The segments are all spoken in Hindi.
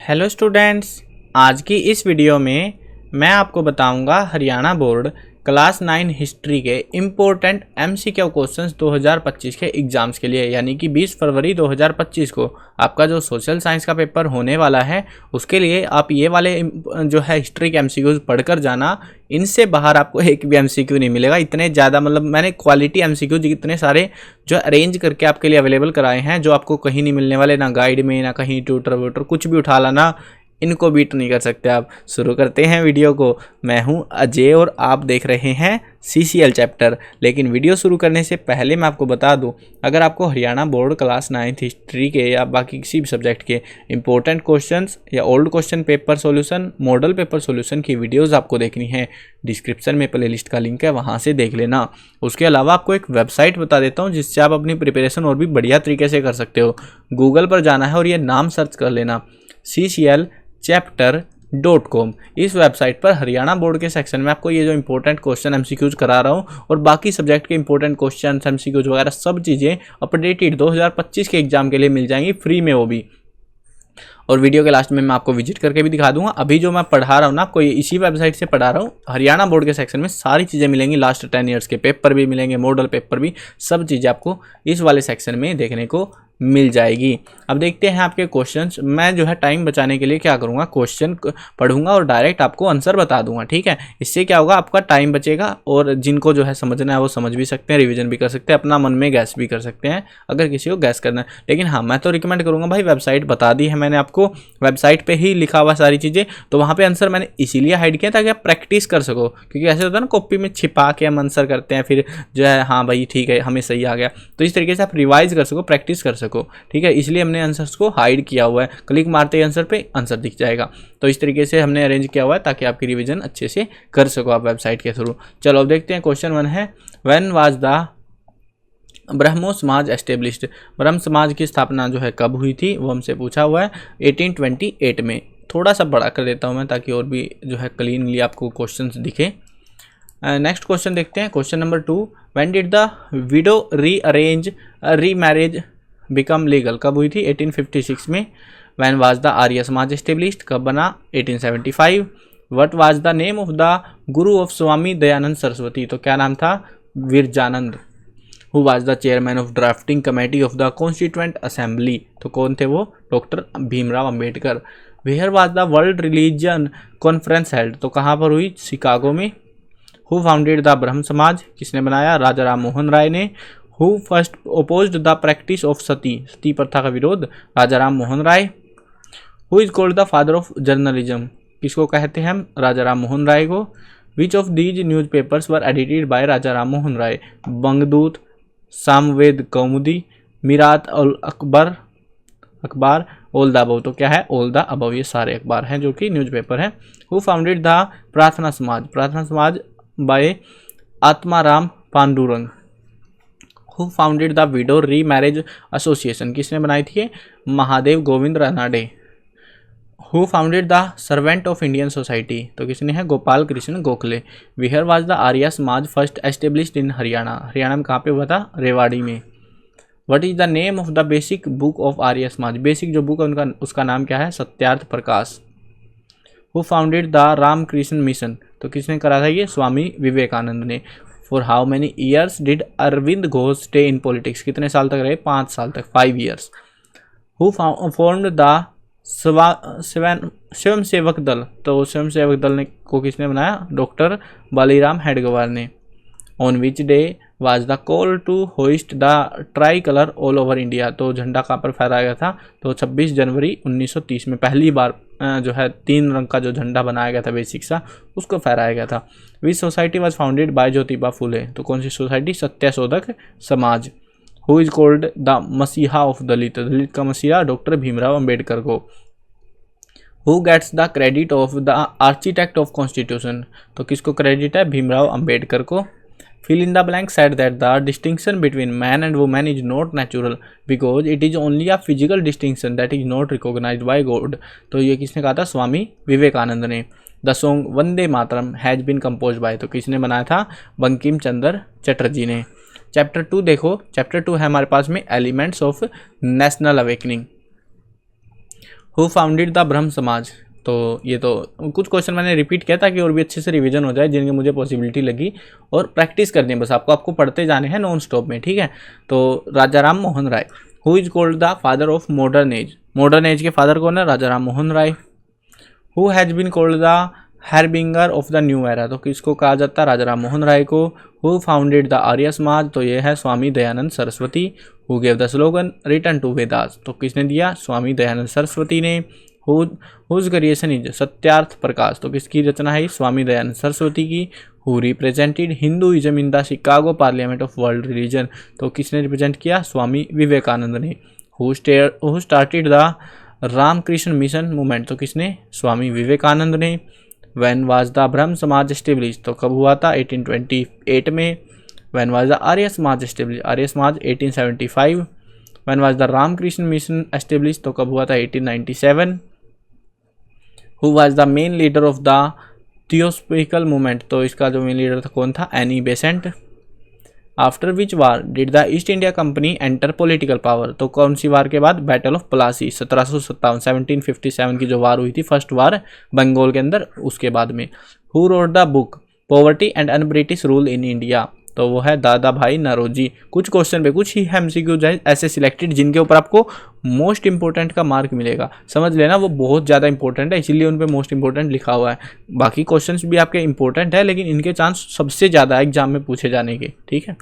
हेलो स्टूडेंट्स, आज की इस वीडियो में मैं आपको बताऊंगा हरियाणा बोर्ड क्लास 9 हिस्ट्री के इम्पोर्टेंट एमसीक्यू क्वेश्चंस 2025 के एग्ज़ाम्स के लिए, यानी कि 20 फरवरी 2025 को आपका जो सोशल साइंस का पेपर होने वाला है उसके लिए आप ये वाले जो है हिस्ट्री के एमसीक्यूज पढ़कर जाना। इनसे बाहर आपको एक भी एमसीक्यू नहीं मिलेगा। इतने ज़्यादा मैंने क्वालिटी एमसीक्यूज इतने सारे जो अरेंज करके आपके लिए अवेलेबल कराए हैं जो आपको कहीं नहीं मिलने वाले, ना गाइड में ना कहीं ट्यूटर व्यूटर, कुछ भी उठा लाना, इनको बीट नहीं कर सकते आप। शुरू करते हैं वीडियो को। मैं हूं अजय और आप देख रहे हैं सीसीएल चैप्टर। लेकिन वीडियो शुरू करने से पहले मैं आपको बता दूं, अगर आपको हरियाणा बोर्ड क्लास 9 हिस्ट्री के या बाकी किसी भी सब्जेक्ट के इंपॉर्टेंट क्वेश्चंस या old question paper solution, model paper solution की वीडियोस आपको देखनी है, डिस्क्रिप्शन में प्लेलिस्ट का लिंक है, वहाँ से देख लेना। उसके अलावा आपको एक वेबसाइट बता देता हूँ जिससे आप अपनी प्रिपरेशन और भी बढ़िया तरीके से कर सकते हो। गूगल पर जाना है और ये नाम सर्च कर लेना, CCLchapter.com। इस वेबसाइट पर हरियाणा बोर्ड के सेक्शन में आपको ये जो इंपॉर्टेंट क्वेश्चन एमसीक्यूज करा रहा हूँ और बाकी सब्जेक्ट के इंपॉर्टेंट क्वेश्चन एमसीक्यूज वगैरह सब चीज़ें अपडेटेड 2025 के एग्जाम के लिए मिल जाएंगी, फ्री में वो भी। और वीडियो के लास्ट में मैं आपको विजिट करके भी दिखा दूंगा। अभी जो मैं पढ़ा रहा हूँ ना, आपको इसी वेबसाइट से पढ़ा रहा हूँ। हरियाणा बोर्ड के सेक्शन में सारी चीज़ें मिलेंगी, लास्ट 10 ईयर्स के पेपर भी मिलेंगे, मॉडल पेपर भी, सब चीज़ें आपको इस वाले सेक्शन में देखने को मिल जाएगी। अब देखते हैं आपके क्वेश्चंस। मैं जो है टाइम बचाने के लिए क्या करूँगा, क्वेश्चन पढ़ूंगा और डायरेक्ट आपको आंसर बता दूंगा, ठीक है। इससे क्या होगा, आपका टाइम बचेगा और जिनको जो है समझना है वो समझ भी सकते हैं, रिवीजन भी कर सकते हैं, अपना मन में गैस भी कर सकते हैं अगर किसी को गैस करना है। लेकिन हाँ, मैं तो रिकमेंड करूँगा भाई, वेबसाइट बता दी है मैंने आपको, वेबसाइट पर ही लिखा हुआ सारी चीज़ें, तो वहाँ पर आंसर मैंने इसीलिए हाइड किया ताकि आप प्रैक्टिस कर सको। क्योंकि ऐसे होता है ना, कॉपी में छिपा के हम आंसर करते हैं, फिर जो है हाँ भाई ठीक है हमें सही आ गया, तो इस तरीके से आप रिवाइज कर सको, प्रैक्टिस कर सको, ठीक है। इसलिए हमने आंसर्स को हाइड किया हुआ है, क्लिक मारते ही आंसर पे आंसर दिख जाएगा। तो इस तरीके से हमने अरेंज किया हुआ है ताकि आपकी रिवीजन अच्छे से कर सको आप वेबसाइट के थ्रू। चलो अब देखते हैं। क्वेश्चन 1 है, व्हेन वाज द ब्रह्मो समाज एस्टेब्लिश्ड। ब्रह्म समाज की स्थापना जो है कब हुई थी, वो हमसे पूछा हुआ है 1828 में। थोड़ा सा बड़ा कर देता हूँ मैं ताकि और भी जो है क्लीनली आपको क्वेश्चन दिखे। नेक्स्ट क्वेश्चन देखते हैं। Question number 2, when did the widow remarriage become legal. कब हुई थी, 1856 में। व्हेन वाज द आर्य समाज एस्टेब्लिश्ड, कब बना, 1875। What was the name of the guru of Swami Dayanand Saraswati, तो क्या नाम था, Virjanand. Who was the chairman of drafting committee of the constituent assembly, तो कौन थे वो, doctor Bhimrao Ambedkar. Where was the world religion conference held, तो कहाँ पर हुई, शिकागो में। हु फाउंडेड द ब्रह्म समाज, किसने बनाया, राजा राम मोहन राय ने। Who first opposed the practice of sati, sati प्रथा का विरोध, Raja Ram Mohan Roy. Who is called the father of journalism, किसको कहते हैं हम, राजा राम मोहन राय को। Which of these newspapers were edited by Raja Ram Mohan Roy, Bangadoot, Samvad Kaumudi, Mirat al Akhbar, all the above, तो क्या है, ऑल द अबव, ये सारे अखबार हैं जो कि न्यूज़पेपर हैं। हु फाउंडेड द प्रार्थना Samaj, Prarthana Samaj by Atmaram Pandurang. Who founded the widow re marriage association, किसने बनाई थी, Mahadev Govind Ranade. Who founded the servant of Indian society, तो किसने है, Gopal Krishna Gokhale. Where was the Arya Samaj first established in Haryana, Haryana में कहाँ पे हुआ था, रेवाड़ी में। What is the name of the basic book of Arya Samaj, basic जो बुक है उनका उसका नाम क्या है, Satyarth Prakash. Who founded the Ramakrishna Mission, तो किसने करा था ये, स्वामी विवेकानंद ने। For how many years did Aurobindo Ghosh stay in politics, कितने साल तक रहे, 5 साल तक, 5 ईयर्स। हु फॉर्म्ड द स्वयं सेवक दल, तो स्वयं सेवक दल ने को किसने बनाया, डॉक्टर बालीराम हेडगेवार ने। On which day was the call to hoist the tricolour all over India, तो झंडा कहाँ पर फहराया गया था, तो 26 जनवरी 1930 में पहली बार जो है 3 रंग का जो झंडा बनाया गया था बेसिक सा, उसको फहराया गया था। Which society was founded by Jyotiba Phule, तो कौन सी society, Satyashodhak Samaj. Who is called the messiah of Dalit, Dalit का मसीहा डॉक्टर भीमराव अंबेडकर को। Who gets the credit of the architect of constitution, तो किसको क्रेडिट है, भीमराव अंबेडकर को। Fill in the blank said that the distinction between man and woman is not natural because it is only a physical distinction that is not recognized by God, तो ये किसने कहा था, स्वामी विवेकानंद ने। The song Vande Mataram has been compose by, तो किसने बनाया था, बंकिम चंद्र चटर्जी ने। चैप्टर 2 देखो, चैप्टर 2 है हमारे पास में elements of national awakening. Who founded the ब्रह्म समाज। तो ये तो कुछ क्वेश्चन मैंने रिपीट किया ताकि और भी अच्छे से रिवीजन हो जाए, जिनकी मुझे पॉसिबिलिटी लगी, और प्रैक्टिस करनी है बस आपको पढ़ते जाने हैं नॉन स्टॉप में, ठीक है। तो Raja Ram Mohan Roy. Who is called the father of modern age. Modern age के फादर कौन है? Raja Ram Mohan Roy. Who has been called the harbinger of the new era. तो किसको कहा जाता है? राजा राम मोहन राय को। हु फाउंडेड द आर्य समाज। तो ये है Swami Dayanand Saraswati. Who gave the slogan return to Vedas. तो किसने दिया? स्वामी दयानंद सरस्वती ने। Whose creation is Satyarth Prakash. तो किसकी रचना है? स्वामी दयानंद सरस्वती की। Who represented Hinduism in the Chicago parliament of world religion. तो किसने रिप्रेजेंट किया? स्वामी विवेकानंद ने। Who started the Ramakrishna Mission movement. तो किसने? स्वामी विवेकानंद ने। व्हेन वाज द ब्रह्म समाज एस्टेब्लिश। तो कब हुआ था? 1828 में। व्हेन वाज द आर्य समाज establish. Arya Samaj 1875। When was the Ramakrishna mission establish. तो कब हुआ था? 1897। Who was the main leader of the theosophical movement. तो इसका जो मेन लीडर था कौन था? Annie Besant. After which war did the East India company enter political power. तो कौन सी वार के बाद? बैटल ऑफ प्लासी 1757, 1757 की जो वार हुई थी, फर्स्ट वार बंगाल के अंदर, उसके बाद में। Who wrote the book poverty and un British rule in India. तो वो है दादा भाई नौरोजी। कुछ क्वेश्चन पे कुछ ही एमसीक्यूज है ऐसे सिलेक्टेड जिनके ऊपर आपको मोस्ट इंपोर्टेंट का मार्क मिलेगा, समझ लेना वो बहुत ज़्यादा इंपॉर्टेंट है, इसीलिए उन पे मोस्ट इंपॉर्टेंट लिखा हुआ है। बाकी क्वेश्चंस भी आपके इंपॉर्टेंट है लेकिन इनके चांस सबसे ज़्यादा है एग्जाम में पूछे जाने के, ठीक है।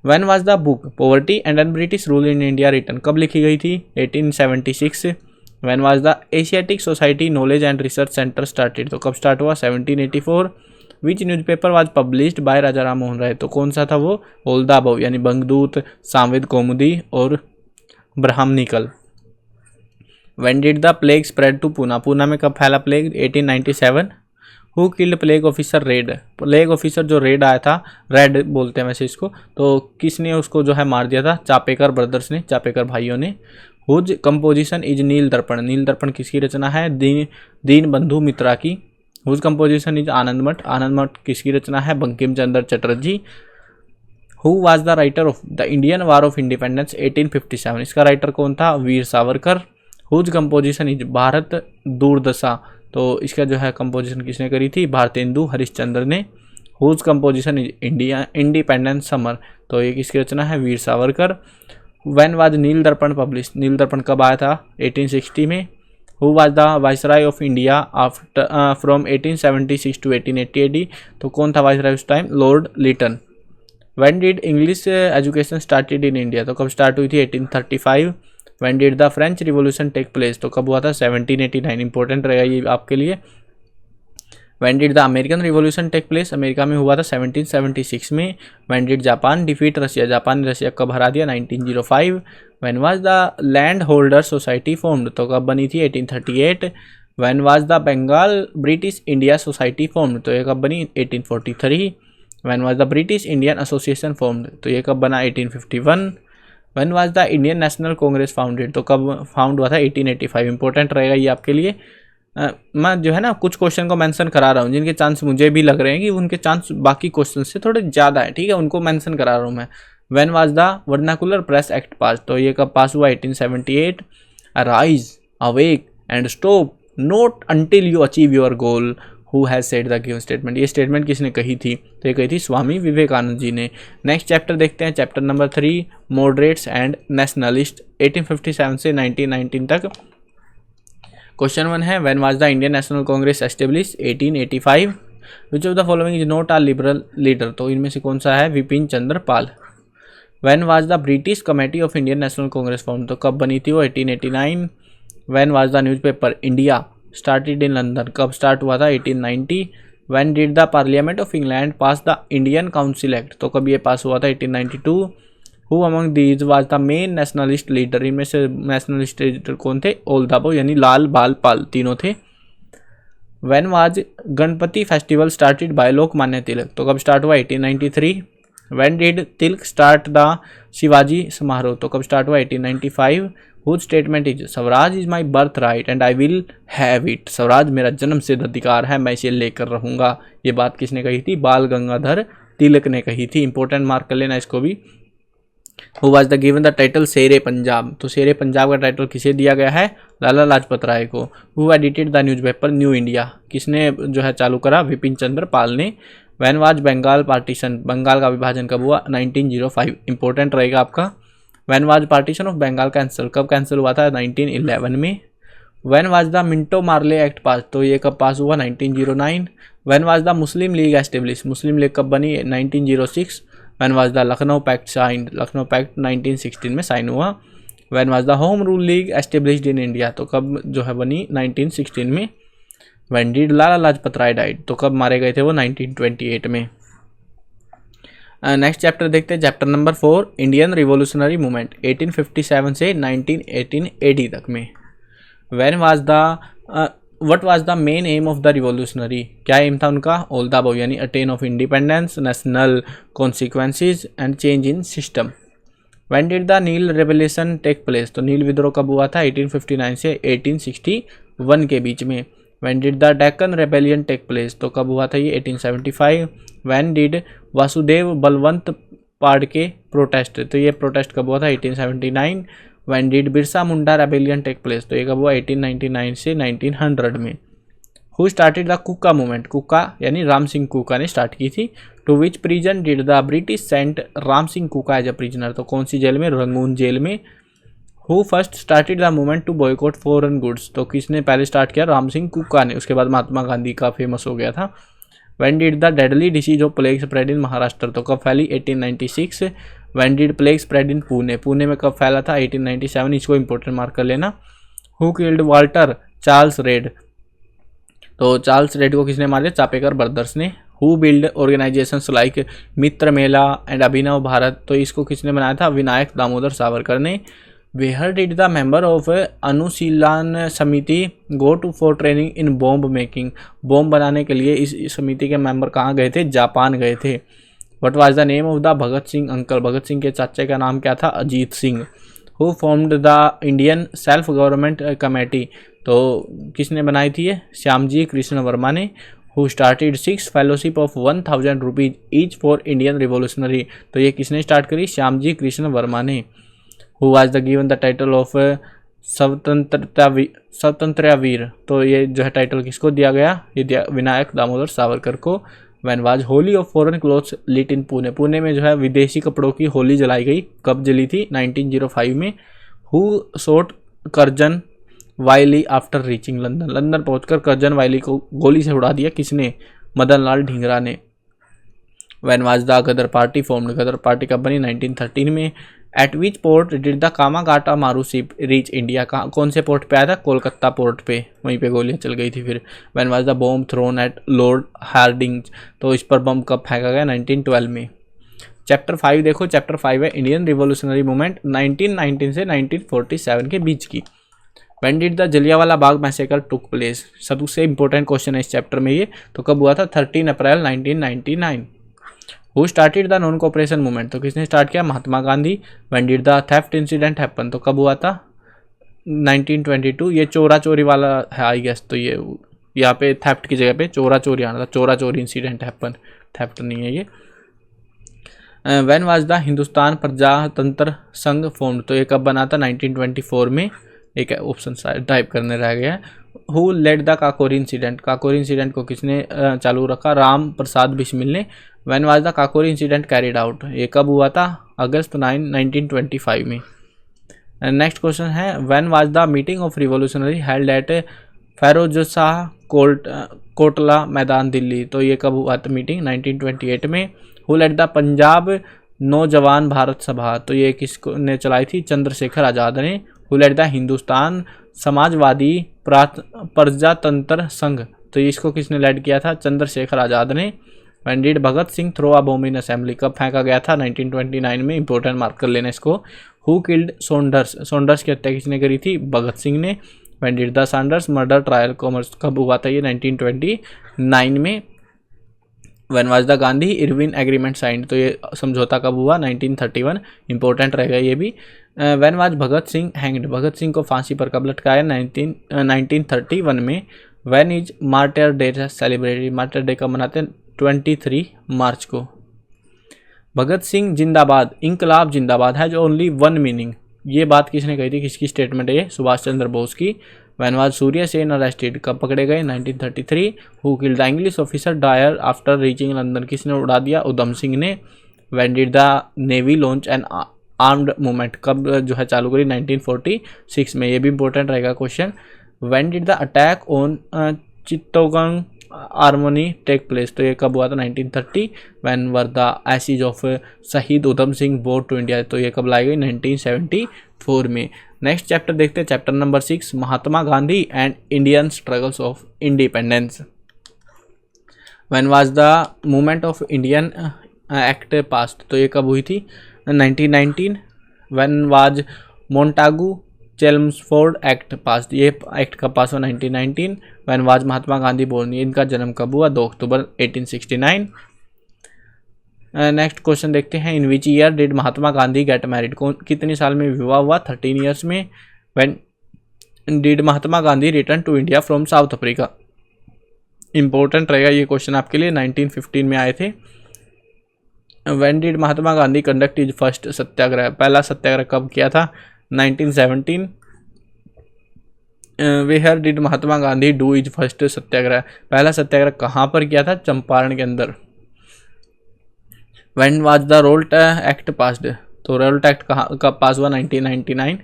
When was the book poverty and un British rule in India written. कब लिखी गई थी? 1876। When was the Asiatic Society knowledge and research centre started. तो कब स्टार्ट हुआ? 1784। Which newspaper was published by Raja Ram Mohan Roy. तो कौन सा था वो? ऑल द अबव, यानी बंगदूत, सांवेद कौमुदी और Brahmanical. When did the plague spread to Poona. Poona में कब फैला plague? 1897। Who killed plague officer Rand. Plague officer जो रेड आया था, रेड बोलते हैं वैसे इसको, तो किसने उसको जो है मार दिया था? चापेकर ब्रदर्स ने, चापेकर भाइयों ने। हुज कंपोजिशन इज नील दर्पण। नील दर्पण किसकी रचना है? दीन बंधु मित्रा की। हुज कंपोजिशन इज आनंद मठ। आनंद मठ किसकी रचना है? Bankim Chandra Chatterjee. Who was the writer of the Indian war of independence 1857। इसका राइटर कौन था? Veer Savarkar. Whose composition is Bharat Durdasha. तो इसका जो है कंपोजिशन किसने करी थी? भारतेंदु हरिश्चंद्र ने। Whose composition is India independence समर। तो ये किसकी रचना है? Veer Savarkar. When was Neel Darpan publish. Neel Darpan कब आया था? 1860 में। Who was the viceroy of India after from 1876 to 1880 AD। तो कौन था वाइसराय उस time? Lord Lytton. When did English education started in India. तो कब स्टार्ट हुई थी? 1835। When did the French revolution take place. तो कब हुआ था? 1789। इंपॉर्टेंट रहेगा ये आपके लिए। When did the American revolution take place. America में हुआ था 1776 में। When did Japan defeat Russia. Japan ने रशिया कब हरा दिया? 1905। When was the land holder society formed. तो कब बनी थी? 1838। When was the Bengal British India society formed. तो ये कब बनी? 1843। When was the British Indian association formed. तो ये कब बना? 1851। When was the Indian national Congress founded. तो कब फाउंड हुआ था? 1885। इंपॉर्टेंट रहेगा ये आपके लिए। मैं जो है ना कुछ क्वेश्चन को मेंशन करा रहा हूँ जिनके चांस मुझे भी लग रहे हैं कि उनके चांस बाकी क्वेश्चन से थोड़े ज़्यादा है, ठीक है, उनको मेंशन करा रहा हूँ मैं। When was the vernacular press act pass. तो ये कब पास हुआ? 1878। Arise awake and stop not until you achieve your goal. Who has said the given statement. ये स्टेटमेंट किसने कही थी? तो ये कही थी स्वामी विवेकानंद जी ने। नेक्स्ट चैप्टर देखते हैं, chapter number 3 moderates and nationalist 1857 से 1919 तक। क्वेश्चन 1 है when was the Indian national Congress establish? 1885। Which of the following is not a liberal leader. तो इनमें से कौन सा है? Vipin Chandra Pal. When was the British committee of Indian national Congress form. तो कब बनी थी वो? 1889। When was the newspaper India started in London. कब स्टार्ट हुआ था? 1890। When did the parliament of England pass the Indian council act. तो कब ये पास हुआ था? 1892। Who among these was the main nationalist leader. इनमें से नेशनलिस्ट लीडर कौन थे? ऑल द अबव, यानी लाल बाल पाल तीनों थे। When was Ganpati festival started by Lokmanya Tilak. तो कब स्टार्ट हुआ? 1893। When did Tilak start the Shivaji Samaroh. तो कब स्टार्ट हुआ? 1895। Whose statement is swaraj is my birth right and I will have it. Swaraj मेरा जन्म सिद्ध अधिकार है, मैं इसे लेकर रहूँगा। ये बात किसने कही थी? बाल गंगाधर तिलक ने कही थी। इंपॉर्टेंट मार्क कर लेना इसको भी। Who was the given the title शेरे पंजाब, तो शेरे पंजाब का टाइटल किसे दिया गया है? लाला लाजपत राय को। Who edited the newspaper new India, किसने जो है चालू करा? विपिन चंद्र पाल ने। When was Bengal partition, Bengal का विभाजन कब हुआ? 1905, इंपॉर्टेंट रहेगा आपका। When was partition of Bengal cancel, कब कैंसिल हुआ था? 1911 में। When was the Minto Morley act pass, तो ये कब पास हुआ? 1909। When was the Muslim league establish, Muslim league कब बनी? 1906। व्हेन was the Lucknow pact signed, Lucknow pact 1916 में साइन हुआ। When was the home rule league established in India, तो कब जो है बनी? 1916 में। When did Lala Lajpat Rai died, तो कब मारे गए थे वो? 1928 में। नेक्स्ट चैप्टर देखते हैं, chapter number 4, Indian revolutionary movement 1857 से 1918 AD तक में। When was the what was the main aim of the revolutionary, क्या एम था उनका? ऑल द अबव, यानी attain of independence, national consequences and change in system. When did the Neel revolution take place, तो नील विद्रोह कब हुआ था? 1859 से 1861 के बीच में। When did the Deccan rebellion take place, तो कब हुआ था ये? 1875। When did Vasudev Balwant Phadke protest, तो ये प्रोटेस्ट कब हुआ था? 1879। When did Birsa Munda rebellion take place, तो ये कब हुआ? 1899 से 1900 में। Who started the Kuka movement, Kuka यानी राम सिंह कुका ने स्टार्ट की थी। To which prison did the British sent Ram Singh Kuka as a prisoner, तो कौन सी जेल में? रंगून जेल में। Who first started the movement to boycott foreign goods, तो किसने पहले स्टार्ट किया? राम सिंह कुका ने, उसके बाद महात्मा गांधी का फेमस हो गया था। When did the deadly disease of plague spread in Maharashtra, तो कब फैली? 1896। When did plague spread in Pune, Pune में कब फैला था? 1897, इसको इंपॉर्टेंट मार्क कर लेना। Who killed Walter Charles Rand, तो चार्ल्स रेड को किसने मारा? चापेकर ब्रदर्स ने। Who build organisations like Mitra Mela and Abhinav Bharat, तो इसको किसने बनाया था? विनायक दामोदर सावरकर ने। Where did the member of Anushilan Samiti go to for training in bomb making, bomb बनाने के लिए इस समिति के मेंबर कहाँ गए थे? जापान गए थे। What was the name of the Bhagat Singh uncle, Bhagat Singh के चाचे का नाम क्या था? Ajit Singh. Who formed the Indian self government committee, तो किसने बनाई थी ये? श्यामजी कृष्ण वर्मा ने। Who started 6 fellowship of 1000 rupees each for Indian revolutionary, तो ये किसने स्टार्ट करी? श्यामजी कृष्ण वर्मा ने। Who was the given the title of Swatantrata Veer, तो ये जो है टाइटल किसको दिया गया? ये दिया विनायक दामोदर सावरकर को। When was Holi of foreign clothes lit in Pune, Pune में जो है विदेशी कपड़ों की होली जलाई गई, कब जली थी? 1905 में। Who shot Curzon Wyllie after reaching London, London पहुंचकर कर्जन वाइली को गोली से उड़ा दिया, किसने? मदन लाल ढींगरा ने। When was the Ghadar party formed, Ghadar party कब बनी? 1913 में। At which port did the Komagata Maru ship reach India, कौन से पोर्ट पे आया था? कोलकाता पोर्ट पे, वहीं पे गोलियां चल गई थी फिर। When was the bomb thrown at Lord Hardinge, तो इस पर बम कब फेंका गया? 1912 में। चैप्टर 5 देखो, चैप्टर 5 है इंडियन रिवोल्यूशनरी मूवमेंट 1919 से 1947 के बीच की। When did the Jallianwala Bagh massacre took place, सबसे इंपॉर्टेंट क्वेश्चन है इस चैप्टर में ये, तो कब हुआ था? 13 अप्रैल 1999। Who started the non cooperation movement, तो किसने स्टार्ट किया? Mahatma Gandhi. When did the theft incident happen, तो कब हुआ था? 1922। ये चोरा चोरी वाला है आई गेस, तो ये यहाँ पे थेफ्ट की जगह पे चोरा चोरी आना था, चोरा चोरी इंसिडेंट हैपन, थेफ्ट नहीं है ये। व्हेन वाज द हिंदुस्तान प्रजातंत्र संघ फॉर्म्ड, तो ये कब बना था? 1924 में। एक ऑप्शन टाइप करने रह गया। Who led the Kakori incident, Kakori incident को किसने चालू रखा? राम प्रसाद बिस्मिल ने। When was the Kakori incident carried out, ये कब हुआ था? अगस्त 9, 1925 में। नेक्स्ट क्वेश्चन है, when was the meeting of revolutionary held at Ferozshah Kotla Maidan Delhi, तो ये कब हुआ था मीटिंग? 1928 में। हु लेड द पंजाब नौजवान भारत सभा, तो ये किसको ने चलाई थी? चंद्रशेखर आज़ाद ने। Who led the Hindustan Samajwadi Prajatantra Sangh, तो इसको किसने लेड किया था? चंद्रशेखर आज़ाद ने। When did Bhagat Singh throw a bomb in assembly, कब फेंका गया था? 1929 में, इंपॉर्टेंट मार्क कर लेना इसको। हु किल्ड सोंडर्स, सोंडर्स की हत्या किसने करी थी? भगत सिंह ने। When did the Sanders murder trial commerce, कब हुआ था ये? 1929 में। When was the Gandhi Irwin agreement signed, तो ये समझौता कब हुआ? 1931, इंपॉर्टेंट रहेगा ये भी। When was Bhagat Singh hanged, Bhagat Singh को फांसी पर कब लटकाया? 1931 में। When is martyr day celebrated, martyr day कब मनाते हैं? 23 मार्च को। भगत सिंह जिंदाबाद, इंकलाब जिंदाबाद हैज ओनली वन मीनिंग, ये बात किसने कही थी, किसकी स्टेटमेंट है ये, सुभाष चंद्र बोस की। When was Surya Sen arrested, कब पकड़े गए, 1933। Who killed the English officer Dyer after reaching London, किसने उड़ा दिया, उधम सिंह ने। When did the navy launch an armed movement, कब जो है चालू करी, 1946 में, ये भी इंपॉर्टेंट रहेगा question. When did the attack on Chittagong armoury take place, तो ये कब हुआ था, 1930। When were the ashes of Shaheed Udham Singh brought to India, तो ये कब लाई गई, 1974 में। नेक्स्ट चैप्टर देखते हैं, chapter number 6, Mahatma Gandhi and Indian struggles of independence. When was the movement of Indian act passed, तो ये कब हुई थी, 1919। When was Montagu Chelmsford act pass, ये एक्ट कब पास हुआ, 1919। When was Mahatma Gandhi born, इनका जन्म कब हुआ, 2 अक्टूबर 1869। नेक्स्ट क्वेश्चन देखते हैं, in which year did Mahatma Gandhi get married, कितने साल में विवाह हुआ, 13 ईयर्स में। When did Mahatma Gandhi return to India from South Africa, important रहेगा ये क्वेश्चन आपके लिए, 1915 में आए थे। When did Mahatma Gandhi conduct his first satyagraha, पहला सत्याग्रह कब किया था, 1917। Where did Mahatma Gandhi do his first satyagraha, पहला सत्याग्रह कहाँ पर किया था, चंपारण के अंदर। When was the Rowlatt act passed, तो रोल्ट एक्ट कब पास हुआ, 1919।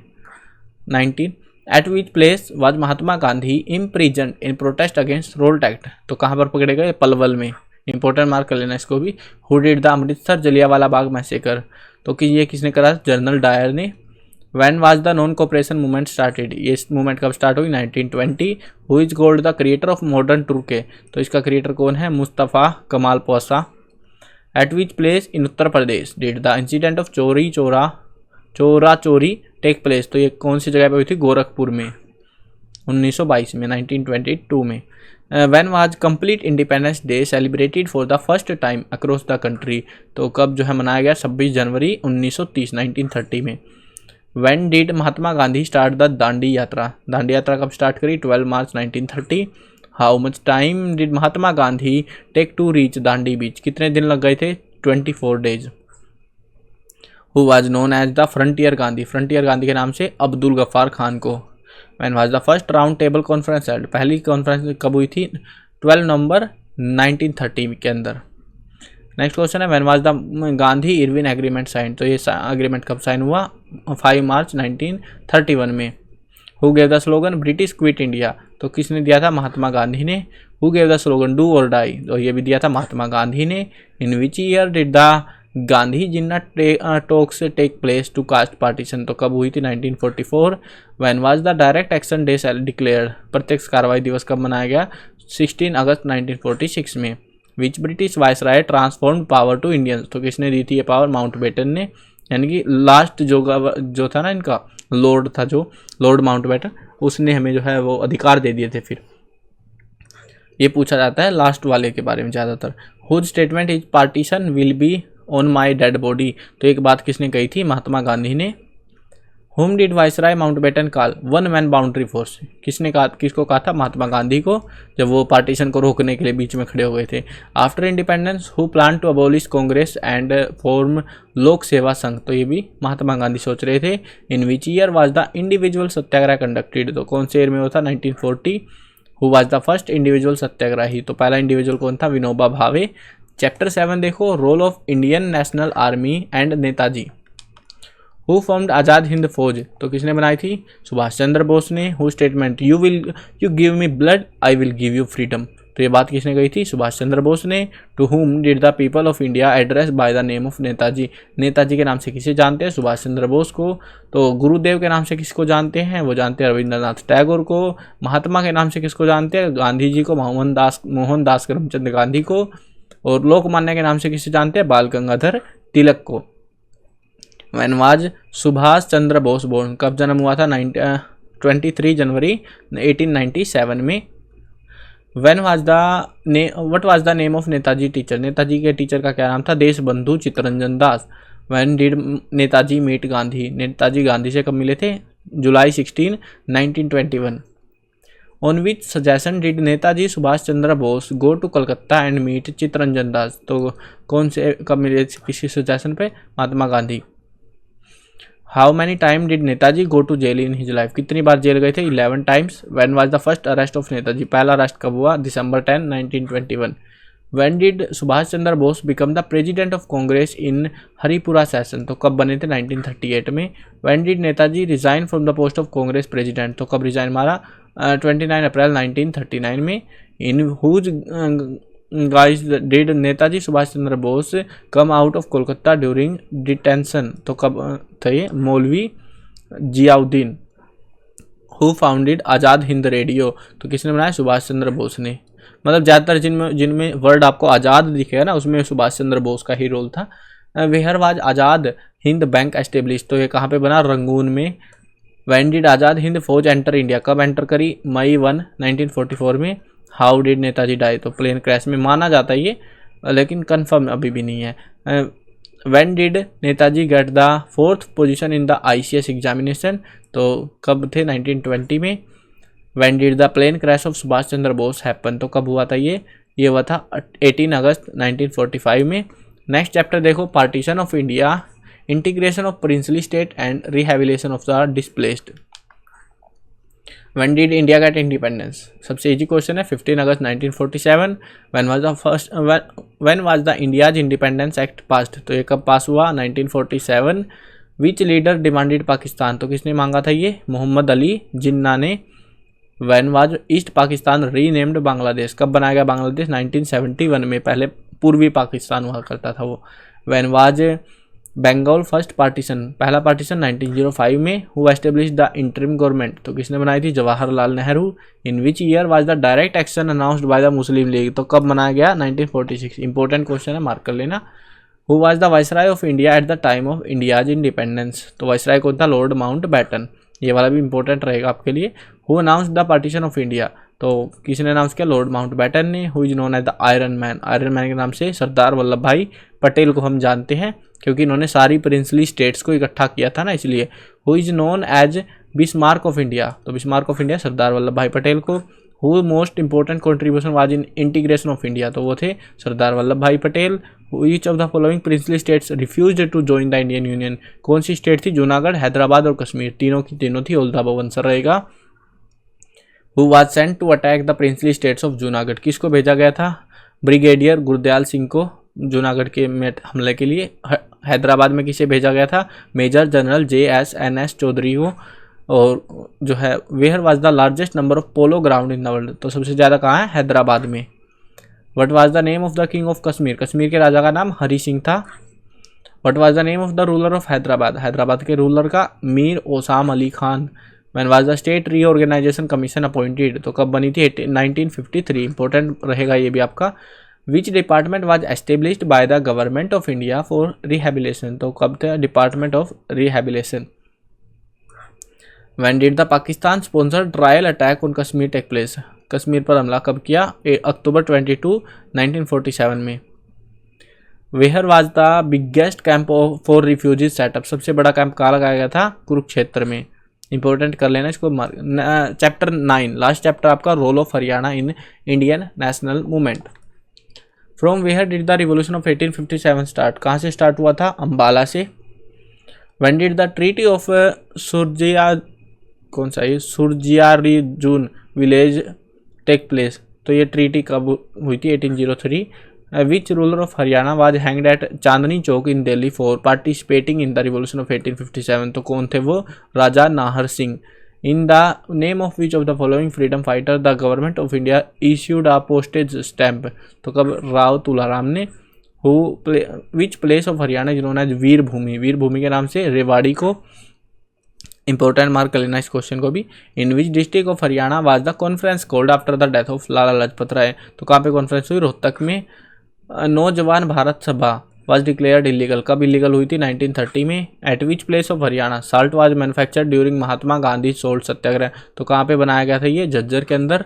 At which place was Mahatma Gandhi imprisoned in protest against Rowlatt act, तो कहाँ पर पकड़े गए, पलवल में, इंपॉर्टेंट मार्क कर लेना इसको भी। Who did the Amritsar Jallianwala Bagh massacre, तो कि ये किसने करा, जनरल डायर ने। When was the non cooperation movement started, ये मूवमेंट कब स्टार्ट हुई, 1920। Who is called the creator of modern Turkey, तो इसका क्रिएटर कौन है, Mustafa Kemal Pasha. At which place in Uttar Pradesh did the incident of Chauri take place, तो ये कौन सी जगह पे हुई थी, गोरखपुर में, 1922 में, 1922 में। When was complete independence day celebrated for the first time across the country, तो कब जो है मनाया गया, 26 जनवरी 1930, 1930 में। When did Mahatma Gandhi start the Dandi yatra, Dandi यात्रा कब स्टार्ट करी, 12 मार्च 1930। How much time did Mahatma Gandhi take to reach Dandi beach, कितने दिन लग गए थे, 24 days. Who was known as the frontier Gandhi, frontier Gandhi के नाम से अब्दुल गफ्फार खान को। When was the first round table conference held, पहली कॉन्फ्रेंस कब हुई थी, 12 नवंबर 1930 के अंदर। नेक्स्ट क्वेश्चन है, when was the Gandhi Irwin agreement sign, तो ये एग्रीमेंट कब साइन हुआ, 5 मार्च 1931 में। Who gave the slogan British quit India, तो किसने दिया था, महात्मा गांधी ने। Who gave the slogan do or die, तो ये भी दिया था महात्मा गांधी ने। In which year did the Gandhi Jinnah talks take place to cast partition, तो कब हुई थी, 1944। When was the direct action day declared, प्रत्यक्ष कार्रवाई दिवस कब मनाया गया, 16 अगस्त 1946 में। Which British viceroy transformed power to Indians, तो किसने दी थी ये पावर, माउंटबेटन ने, यानी कि लास्ट जो था ना इनका लॉर्ड था, जो लॉर्ड माउंटबेटन, उसने हमें जो है वो अधिकार दे दिए थे। फिर ये पूछा जाता है लास्ट वाले के बारे में ज़्यादातर। Whose statement is partition will be on my dead body, तो एक बात किसने कही थी, महात्मा गांधी ने। Whom did viceroy Mountbatten call one man boundary force, किसने कहा, किसको कहा था, महात्मा गांधी को, जब वो पार्टीशन को रोकने के लिए बीच में खड़े हुए थे। After independence who plan to abolish Congress and form Lok Sewa संघ, तो ये भी महात्मा गांधी सोच रहे थे। In which year was the individual satyagraha conducted, तो कौन से ईयर में होता, 1940। Who was the first individual satyagrahi, तो पहला इंडिविजुअल कौन था, विनोबा भावे। चैप्टर 7 देखो, role of Indian national army and Netaji. Who formed Azad Hind Fauj, तो किसने बनाई थी, सुभाष चंद्र बोस ने। Who statement you give me blood I will give you freedom, तो ये बात किसने कही थी, सुभाष चंद्र बोस ने। To whom did the people of India address by the name of Netaji, Netaji के नाम से किसे जानते हैं, सुभाष चंद्र बोस को। तो गुरुदेव के नाम से किसको जानते हैं, वो जानते हैं रविंद्रनाथ टैगोर को। महात्मा के नाम से किसको जानते हैं, गांधी जी को, मोहनदास करमचंद गांधी को। और लोकमान्य के नाम से किसे जानते हैं, बाल गंगाधर तिलक को। When was Subhash Chandra Bose born, कब जन्म हुआ था, 23 जनवरी 1897 में। When was the what was the name of Netaji teacher, Netaji के टीचर का क्या नाम था, Deshbandhu Chittaranjan Das. When did Netaji meet Gandhi, Netaji Gandhi से कब मिले थे, जुलाई 16, 1921। On which suggestion did Netaji Subhash Chandra Bose go to Calcutta and meet Chittaranjan Das. तो कौन से कब मिले किसी सजेशन पे? Mahatma Gandhi. How many time did Netaji go to jail in his life? कितनी बार जेल गए थे? 11 times. When was the first arrest of Netaji? पहला अरेस्ट कब हुआ? दिसंबर 10, 1921। When did Subhash Chandra Bose become the president of Congress in Haripura session? तो कब बने थे? 1938 में। When did Netaji resign from the post of Congress president? तो कब रिजाइन मारा? 29 अप्रैल 1939 में। In whose guise did Netaji Subhash Chandra Bose come out of Kolkata during detention? तो कब थे? Maulvi Ziauddin. Who founded Azad Hind radio? तो किसने बनाया? सुभाष चंद्र बोस ने। मतलब ज़्यादातर जिनमें वर्ड आपको आज़ाद दिखेगा ना, उसमें सुभाष चंद्र बोस का ही रोल था। Where was Azad Hind bank establish? तो ये कहाँ पे बना? रंगून में। व्हेन डिड आज़ाद हिंद फौज एंटर इंडिया? कब एंटर करी? मई 1, 1944 में। How did Netaji die? तो प्लेन क्रैश में माना जाता है ये, लेकिन कंफर्म अभी भी नहीं है। When did Netaji get the 4th position in the ICS examination? तो कब थे? 1920 में। When did the plane crash of Subhash Chandra Bose happen? तो कब हुआ था ये हुआ था 18 अगस्त 1945 में। नेक्स्ट चैप्टर देखो, partition of India, integration of princely state and rehabilitation of the displaced. When did India get independence? सबसे इजी क्वेश्चन है। 15 अगस्त 1947। When was the India's Independence Act passed? तो ये कब पास हुआ? 1947। Which leader demanded Pakistan? तो किसने मांगा था ये? मोहम्मद अली जिन्ना ने। When was east Pakistan renamed Bangladesh? कब बनाया गया बांग्लादेश? 1971 में। पहले पूर्वी पाकिस्तान हुआ करता था वो। When was Bengal first partition? पहला पार्टीशन 1905 में। Who establish the interim government? तो किसने बनाई थी? Jawaharlal Nehru. In which year was the direct action announced by the Muslim League? तो कब बनाया गया? 1946। इंपॉर्टेंट क्वेश्चन है, मार्क कर लेना। Who was the viceroy of India at the time of India's independence? तो वाइसराय कौन था? Lord Mountbatten. ये वाला भी इंपॉर्टेंट रहेगा आपके लिए। Who announced the partition of India? तो किसने अनाउंस किया? लॉर्ड माउंट बैटन ने। Who is known as the iron man? Iron man के नाम से सरदार वल्लभ भाई पटेल को हम जानते हैं, क्योंकि इन्होंने सारी प्रिंसली स्टेट्स को इकट्ठा किया था ना, इसलिए। Who is known as Bismarck of India? तो Bismarck of India Sardar Vallabhbhai Patel को। Who most important contribution was in integration of India? तो वो थे Sardar Vallabhbhai Patel. Each of the following princely states refused to join the Indian union? कौन सी स्टेट थी? जूनागढ़, हैदराबाद और कश्मीर। तीनों की तीनों थी। ओल्ड द आंसर रहेगा। Who was sent to attack the princely states of Junagadh? किसको भेजा गया था? ब्रिगेडियर गुरदयाल सिंह को जूनागढ़ के में हमले के लिए। हैदराबाद में किसे भेजा गया था? मेजर जनरल JSNS चौधरी को। और जो है where was the largest number of polo ground in the world? तो सबसे ज़्यादा कहाँ है? हैदराबाद में। What was the name of the king of Kashmir? Kashmir के राजा का नाम हरि सिंह था। What was the name of the ruler of Hyderabad? Hyderabad के रूलर का Mir Osman Ali Khan. When was the state reorganisation commission appointed? तो कब बनी थी? 1953। इंपॉर्टेंट रहेगा ये भी आपका। Which department was established by the government of India for rehabilitation? तो कब था? Department of rehabilitation. When did the Pakistan sponsor tribal attack on Kashmir take place? Kashmir पर हमला कब किया? अक्टूबर 22, 1947 में। Where was the biggest camp for refugees set up? सबसे बड़ा कैंप कहाँ लगाया गया था? कुरुक्षेत्र में। इंपॉर्टेंट कर लेना इसको। चैप्टर 9 लास्ट चैप्टर आपका, role of Haryana in Indian national movement. From where did the revolution of 1857 start? कहाँ से स्टार्ट हुआ था? अम्बाला से। When did the treaty of सुरजिया, कौन सा ये? सुरजियारीजून विलेज टेक प्लेस? तो ये ट्रीटी कब हुई थी? 1803। Which ruler of Haryana was hanged at Chandni Chowk in Delhi for participating in the revolution of 1857? तो कौन थे वो? Raja Nahar Singh. In the name of which of the following freedom fighter the government of India issued a postage stamp? तो कब? राव तुलाराम ने। विच प्लेस ऑफ हरियाणा जिन्होंने आज वीर भूमि? वीर भूमि के नाम से रेवाड़ी को। इंपॉर्टेंट मार्क कर लेना इस क्वेश्चन को भी। In which district of Haryana was the conference called after the death of Lala Lajpat Rai? तो कहाँ पे कॉन्फ्रेंस हुई? रोहतक में। Naujawan Bharat Sabha was declared illegal? कब इलीगल हुई थी? 1930 में। At which place of Haryana salt was manufactured during Mahatma Gandhi salt Satyagraha? तो कहाँ पे बनाया गया था ये? झज्जर के अंदर।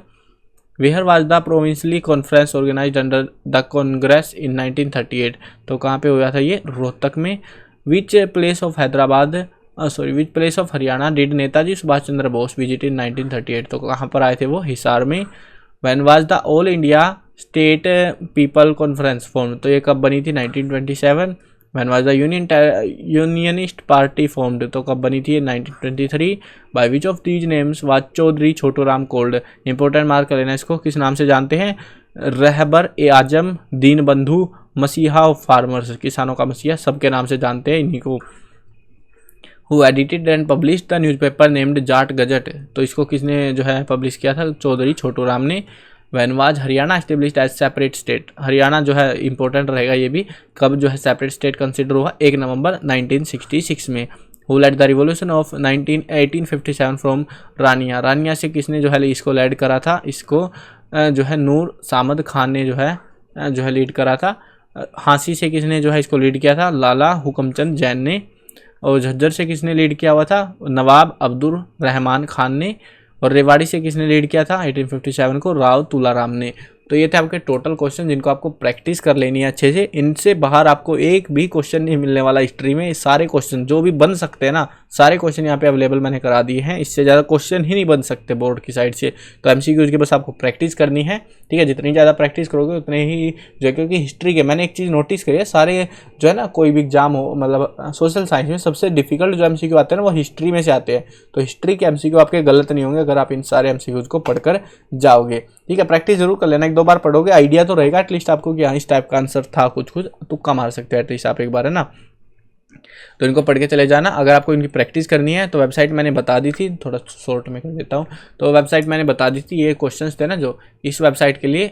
Where was the provincially conference organized under the Congress in 1938? तो कहाँ पे हुआ था ये? रोहतक में। Which place of Hyderabad which place of Haryana did Netaji Subhash Chandra Bose visit in 1938। तो कहाँ पर आए थे वो? हिसार में। When was the all India state people conference form, तो ये कब बनी थी? 1927। When was the unionist party formed, तो कब बनी थी? 1923। By which of these names was Chaudhary Chhotu Ram called? Important mark कर लेना इसको, किस नाम से जानते हैं? रहबर ए आजम, दीन बंधु, मसीहा ऑफ फार्मर्स, किसानों का मसीहा, सबके नाम से जानते हैं इन्हीं को। Who edited and publish the newspaper named Jat gazette, तो इसको किसने जो है पब्लिश किया था? चौधरी छोटू राम ने। When was Haryana established as separate state, Haryana जो है इंपॉर्टेंट रहेगा ये भी, कब जो है सेपरेट स्टेट कंसिडर हुआ? 1 नवंबर 1966 में। Who led the revolution of 1857 from Rania, Rania से किसने जो है इसको लेड करा था? इसको जो है नूर सामद खान ने जो है लीड करा था। हांसी से किसने जो है इसको लीड किया था? लाला हुकमचंद जैन ने। और झज्जर से किसने लीड किया हुआ था? नवाब अब्दुल रहमान खान ने। और रेवाड़ी से किसने लीड किया था 1857 को? राव तुलाराम ने। तो ये थे आपके टोटल क्वेश्चन जिनको आपको प्रैक्टिस कर लेनी है अच्छे से। इनसे बाहर आपको एक भी क्वेश्चन नहीं मिलने वाला हिस्ट्री में। सारे क्वेश्चन जो भी बन सकते हैं ना, सारे क्वेश्चन यहाँ पे अवेलेबल मैंने करा दिए हैं। इससे ज़्यादा क्वेश्चन ही नहीं बन सकते बोर्ड की साइड से। तो एमसीक्यूज की बस आपको प्रैक्टिस करनी है, ठीक है। जितनी ज़्यादा प्रैक्टिस करोगे उतने ही जो है, क्योंकि हिस्ट्री के मैंने एक चीज़ नोटिस करी है, सारे जो है ना कोई भी एग्जाम हो, मतलब सोशल साइंस में सबसे डिफिकल्ट जो एमसीक्यू आते हैं ना वो हिस्ट्री में से आते हैं। तो हिस्ट्री के एमसीक्यू आपके गलत नहीं होंगे अगर आप इन सारे एमसीक्यूज को पढ़कर जाओगे, ठीक है। प्रैक्टिस जरूर कर लेना, 1-2 बार पढ़ोगे आइडिया तो रहेगा एटलीस्ट आपको कि हाँ इस टाइप का आंसर था, कुछ तुक्का मार सकते हैं एटलीस्ट आप एक बार, है ना। तो इनको पढ़ के चले जाना। अगर आपको इनकी प्रैक्टिस करनी है तो वेबसाइट मैंने बता दी थी, थोड़ा शॉर्ट में कर देता हूँ। तो वेबसाइट मैंने बता दी थी, ये क्वेश्चंस थे ना जो इस वेबसाइट के लिए,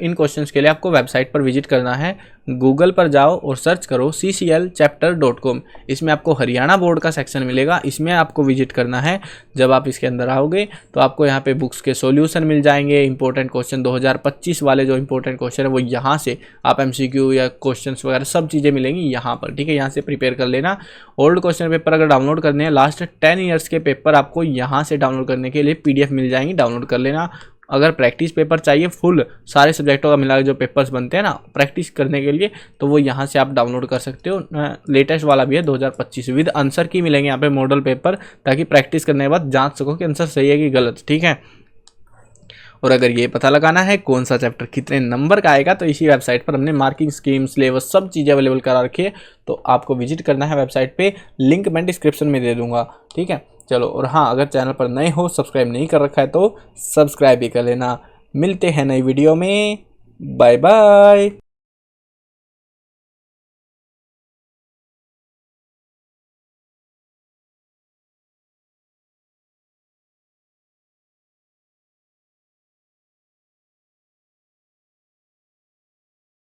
इन क्वेश्चंस के लिए आपको वेबसाइट पर विजिट करना है। गूगल पर जाओ और सर्च करो cclchapter.com। इसमें आपको हरियाणा बोर्ड का सेक्शन मिलेगा, इसमें आपको विजिट करना है। जब आप इसके अंदर आओगे तो आपको यहाँ पे बुक्स के सॉल्यूशन मिल जाएंगे। इंपॉर्टेंट क्वेश्चन 2025 वाले जो इंपॉर्टेंट क्वेश्चन है वो यहाँ से आप MCQ या क्वेश्चंस वगैरह सब चीज़ें मिलेंगी यहाँ पर, ठीक है। यहाँ से प्रिपेयर कर लेना। ओल्ड क्वेश्चन पेपर अगर डाउनलोड करने हैं, लास्ट 10 ईयर्स के पेपर आपको यहाँ से डाउनलोड करने के लिए PDF मिल जाएंगी, डाउनलोड कर लेना। अगर प्रैक्टिस पेपर चाहिए फुल सारे सब्जेक्टों का मिला के जो पेपर्स बनते हैं ना प्रैक्टिस करने के लिए, तो वो यहाँ से आप डाउनलोड कर सकते हो। लेटेस्ट वाला भी है 2025 विद आंसर की मिलेंगे यहाँ पे मॉडल पेपर, ताकि प्रैक्टिस करने के बाद जांच सको कि आंसर सही है कि गलत, ठीक है। और अगर ये पता लगाना है कौन सा चैप्टर कितने नंबर का आएगा, तो इसी वेबसाइट पर हमने मार्किंग स्कीम, सिलेबस सब चीज़ें अवेलेबल करा रखी है। तो आपको विजिट करना है वेबसाइट पे, लिंक मैं डिस्क्रिप्शन में दे दूंगा, ठीक है। चलो, और हाँ अगर चैनल पर नए हो, सब्सक्राइब नहीं कर रखा है तो सब्सक्राइब भी कर लेना। मिलते हैं नई वीडियो में, बाय बाय।